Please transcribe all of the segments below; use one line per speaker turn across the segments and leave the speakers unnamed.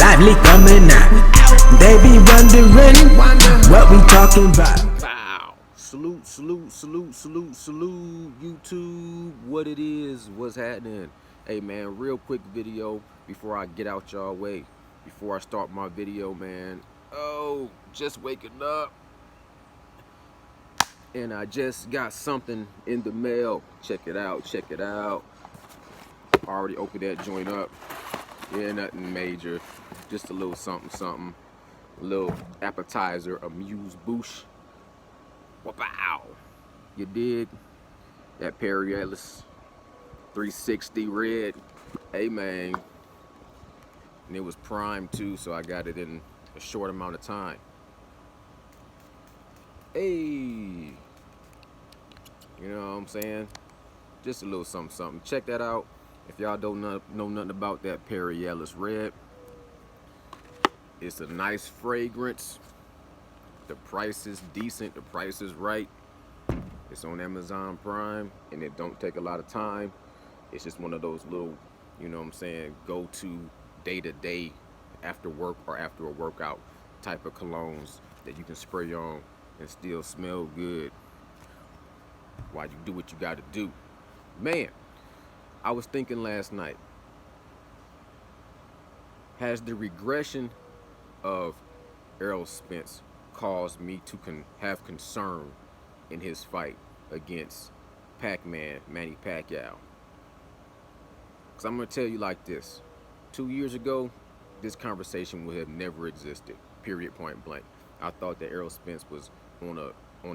lively coming out. They be wondering what we talking about.
Wow. Salute, salute, salute, salute, salute, YouTube. What it is, what's happening? Hey, man, real quick video before I get out y'all way. Before I start my video, man. Oh, just waking up. And I just got something in the mail. Check it out, check it out. Already opened that joint up. Yeah, nothing major. Just a little something, something. A little appetizer, amuse-bouche. Wow. You dig? That Perriellis 360 red. Hey, man. And it was prime too, so I got it in a short amount of time. Hey. You know what I'm saying? Just a little something, something. Check that out. If y'all don't know nothing about that Perriellis red, it's a nice fragrance. The price is decent. The price is right. It's on Amazon Prime, and it don't take a lot of time. It's just one of those little, you know what I'm saying, go-to day-to-day after work or after a workout type of colognes that you can spray on and still smell good while you do what you got to do. Man, I was thinking last night, has the regression of Errol Spence caused me to have concern in his fight against Pac-Man, Manny Pacquiao? Because I'm going to tell you like this. 2 years ago, this conversation would have never existed, period, point blank. I thought that Errol Spence was on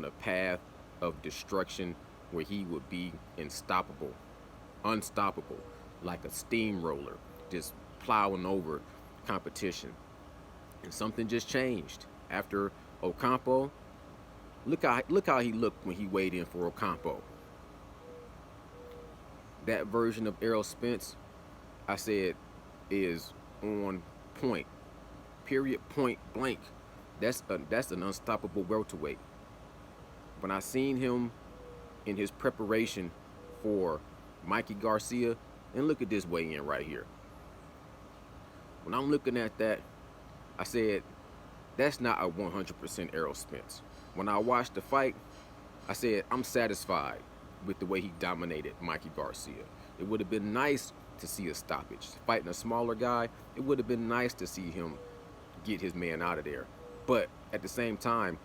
a path of destruction where he would be unstoppable, like a steamroller, just plowing over competition. And something just changed. After Ocampo, look how he looked when he weighed in for Ocampo. That version of Errol Spence, I said, is on point. Period, point blank. That's an unstoppable welterweight. When I seen him in his preparation for Mikey Garcia, and look at this weigh-in right here. When I'm looking at that, I said, that's not a 100% Errol Spence. When I watched the fight, I said, I'm satisfied with the way he dominated Mikey Garcia. It would have been nice to see a stoppage. Fighting a smaller guy, it would have been nice to see him get his man out of there. But at the same time,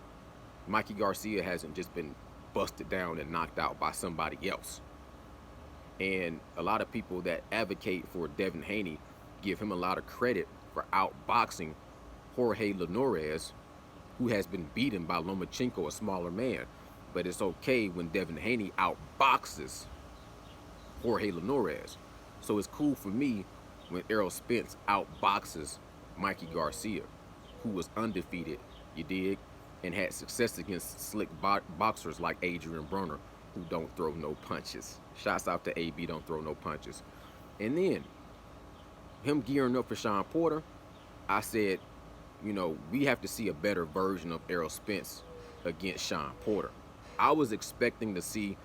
Mikey Garcia hasn't just been busted down and knocked out by somebody else. And a lot of people that advocate for Devin Haney give him a lot of credit for outboxing Jorge Linares, who has been beaten by Lomachenko, a smaller man. But it's okay when Devin Haney outboxes Jorge Linares. So it's cool for me when Errol Spence outboxes Mikey Garcia, who was undefeated, you dig, and had success against slick boxers like Adrian Broner, who don't throw no punches. Shouts out to AB, don't throw no punches. And then, him gearing up for Sean Porter, I said, you know, we have to see a better version of Errol Spence against Sean Porter. I was expecting to see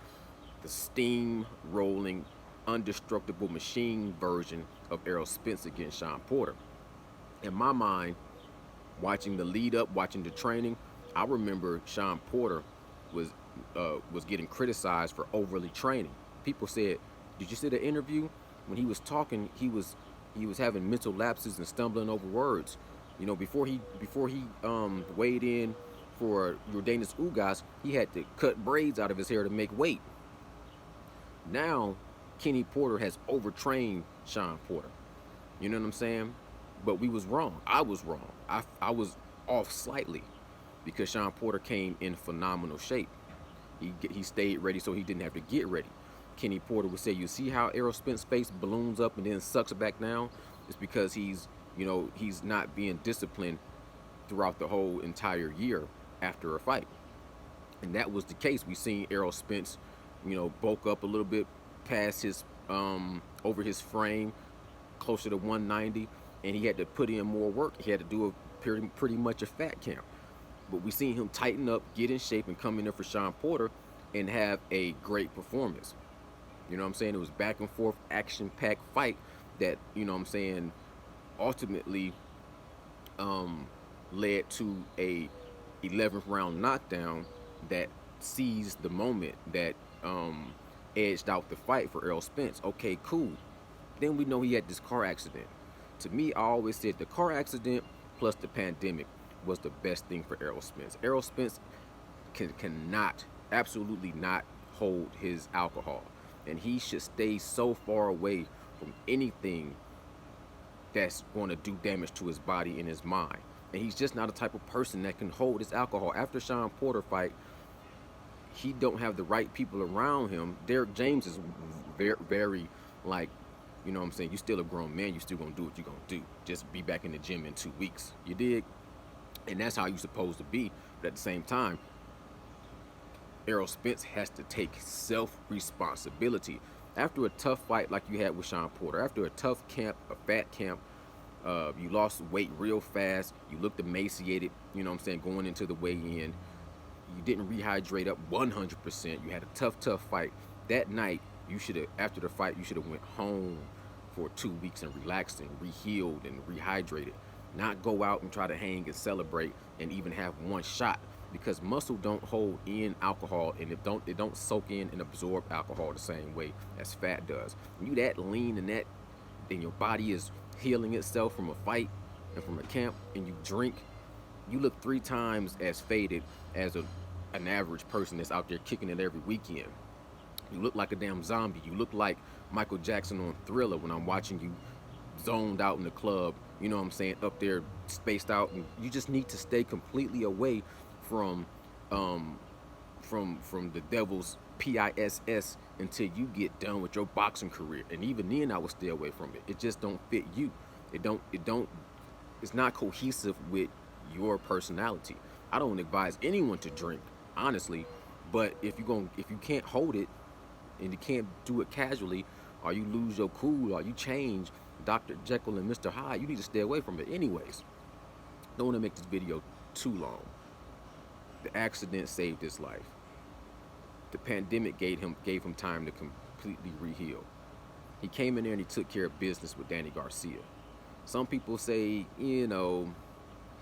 the steam-rolling, indestructible machine version of Errol Spence against Sean Porter. In my mind, watching the lead up, watching the training, I remember Sean Porter was getting criticized for overly training. People said, did you see the interview? When he was talking, he was having mental lapses and stumbling over words. You know, before he weighed in for Yordenis Ugas, he had to cut braids out of his hair to make weight. Now, Kenny Porter has overtrained Sean Porter. You know what I'm saying? But we was wrong. I was wrong. I was off slightly because Sean Porter came in phenomenal shape. He stayed ready so he didn't have to get ready. Kenny Porter would say, you see how Errol Spence's face balloons up and then sucks back down? It's because he's not being disciplined throughout the whole entire year after a fight. And that was the case. We seen Errol Spence, bulk up a little bit past his, over his frame, closer to 190, and he had to put in more work. He had to do pretty much a fat camp. But we seen him tighten up, get in shape, and come in there for Sean Porter and have a great performance. You know what I'm saying? It was back and forth, action-packed fight that, ultimately led to a 11th round knockdown that seized the moment that edged out the fight for Errol Spence. Okay, cool. Then we know he had this car accident. To me, I always said the car accident plus the pandemic was the best thing for Errol Spence. Errol Spence cannot, absolutely not hold his alcohol. And he should stay so far away from anything that's going to do damage to his body and his mind. And he's just not a type of person that can hold his alcohol. After Sean Porter fight, he don't have the right people around him. Derek James is very, very like, you know what I'm saying, you still a grown man, you still gonna do what you gonna do. Just be back in the gym in 2 weeks. You dig? And that's how you're supposed to be. But at the same time, Errol Spence has to take self-responsibility. After a tough fight like you had with Sean Porter, after a tough camp, a fat camp, you lost weight real fast, you looked emaciated, you know what I'm saying, going into the weigh-in. You didn't rehydrate up 100%. You had a tough fight. That night, you should have, after the fight, you should have went home for 2 weeks and relaxed and rehealed and rehydrated. Not go out and try to hang and celebrate and even have one shot, because muscle don't hold in alcohol, and it don't soak in and absorb alcohol the same way as fat does. When you that lean and that, then your body is healing itself from a fight and from a camp, and you drink, you look 3 times as faded as an average person that's out there kicking it every weekend. You look like a damn zombie. You look like Michael Jackson on Thriller when I'm watching you zoned out in the club, you know what I'm saying, up there spaced out. And you just need to stay completely away from the devil's PISS until you get done with your boxing career. And even then I would stay away from it. It just don't fit you. It's not cohesive with your personality. I don't advise anyone to drink, honestly, but if you can't hold it and you can't do it casually, or you lose your cool, or you change Dr. Jekyll and Mr. Hyde, you need to stay away from it anyways. Don't want to make this video too long. The accident saved his life. The pandemic gave him time to completely reheal. He came in there and he took care of business with Danny Garcia. Some people say, you know,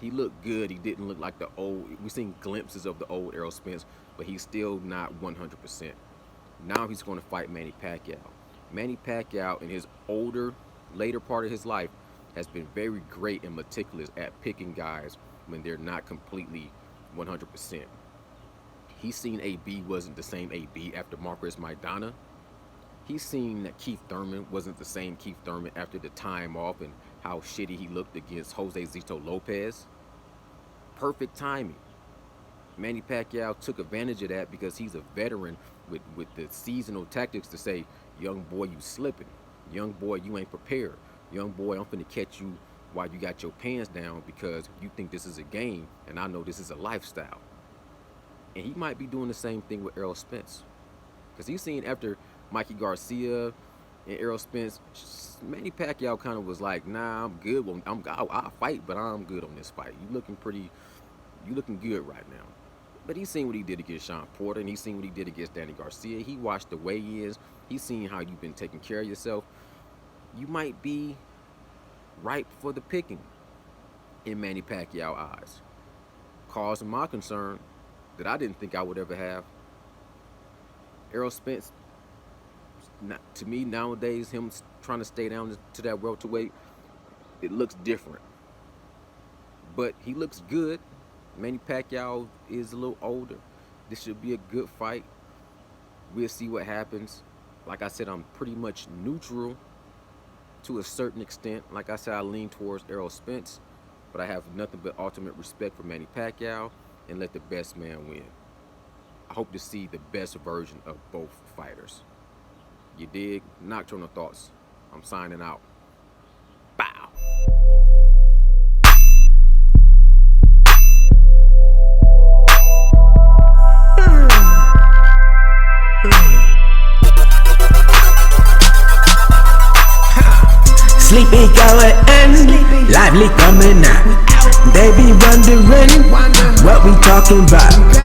he looked good. He didn't look like the old. We've seen glimpses of the old Errol Spence, but he's still not 100%. Now he's going to fight Manny Pacquiao. Manny Pacquiao, in his later part of his life, has been very great and meticulous at picking guys when they're not completely 100%. He's seen AB wasn't the same AB after Marcus Maidana. He's seen that Keith Thurman wasn't the same Keith Thurman after the time off and how shitty he looked against Jose Zito Lopez. Perfect timing. Manny Pacquiao took advantage of that because he's a veteran with the seasonal tactics to say, young boy, you slipping. Young boy, you ain't prepared. Young boy, I'm finna catch you while you got your pants down because you think this is a game and I know this is a lifestyle. And he might be doing the same thing with Errol Spence. Because he's seen after Mikey Garcia and Errol Spence, Manny Pacquiao kind of was like, nah, I'm good. I'll fight, but I'm good on this fight. You looking good right now. But he's seen what he did against Sean Porter, and he's seen what he did against Danny Garcia. He watched the weigh-ins. He's seen how you've been taking care of yourself. You might be ripe for the picking in Manny Pacquiao's eyes. Cause of my concern that I didn't think I would ever have. Errol Spence, to me nowadays, him trying to stay down to that welterweight, it looks different. But he looks good. Manny Pacquiao is a little older. This should be a good fight. We'll see what happens. Like I said, I'm pretty much neutral to a certain extent. Like I said, I lean towards Errol Spence, but I have nothing but ultimate respect for Manny Pacquiao and let the best man win. I hope to see the best version of both fighters. You dig? Nocturnal Thoughts. I'm signing out. Bow.
Sleepy going in, lively coming out. They be wondering what we talking about.